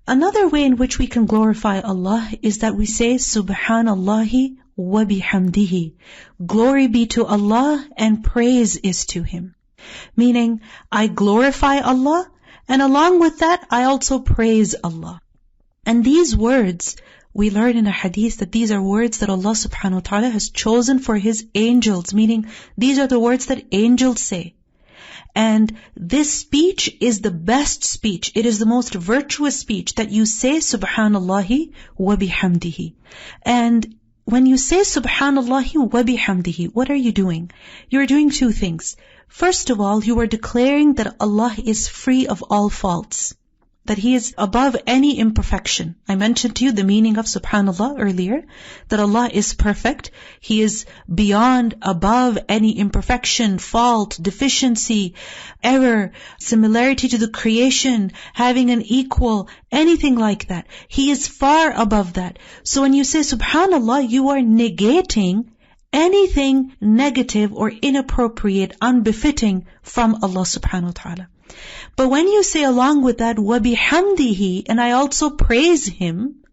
Another way in which we can glorify Allah is that we say Subhanallahi Wa Bihamdihi. Glory be to Allah and praise is to Him. Meaning, I glorify Allah, and along with that, I also praise Allah. And these words, we learn in a hadith that these are words that Allah subhanahu wa ta'ala has chosen for His angels, meaning these are the words that angels say. And this speech is the best speech. It is the most virtuous speech that you say Subhanallahi Wa Bihamdihi. And when you say Subhanallahi Wa Bihamdihi, what are you doing? You're doing two things. First of all, you are declaring that Allah is free of all faults, that He is above any imperfection. I mentioned to you the meaning of Subhanallah earlier, that Allah is perfect. He is beyond, above any imperfection, fault, deficiency, error, similarity to the creation, having an equal, anything like that. He is far above that. So when you say Subhanallah, you are negating anything negative or inappropriate, unbefitting from Allah subhanahu wa ta'ala. But when you say along with that, wa bihamdihi, and I also praise Him,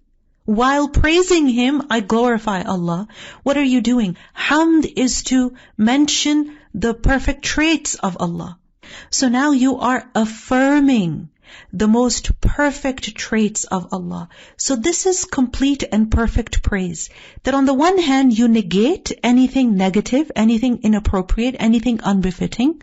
while praising Him, I glorify Allah. What are you doing? Hamd is to mention the perfect traits of Allah. So now you are affirming the most perfect traits of Allah. So this is complete and perfect praise. That on the one hand, you negate anything negative, anything inappropriate, anything unbefitting.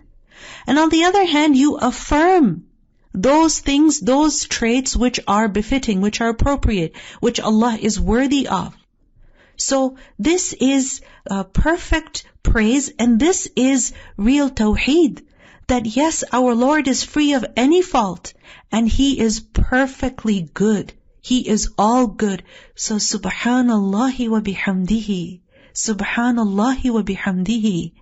And on the other hand, you affirm those things, those traits which are befitting, which are appropriate, which Allah is worthy of. So this is perfect praise, and this is real tawheed. That yes, our Lord is free of any fault, and He is perfectly good. He is all good. So Subhanallahi Wa Bihamdihi. Subhanallahi Wa Bihamdihi.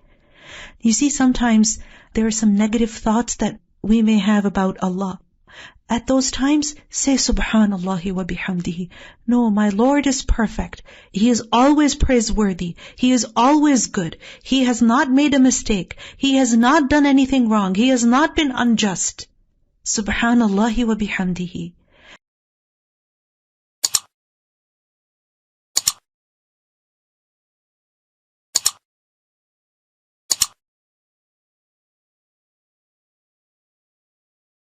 You see, sometimes there are some negative thoughts that we may have about Allah. At those times, say Subhanallahi Wa Bihamdihi. No, my Lord is perfect. He is always praiseworthy. He is always good. He has not made a mistake. He has not done anything wrong. He has not been unjust. Subhanallahi Wa Bihamdihi.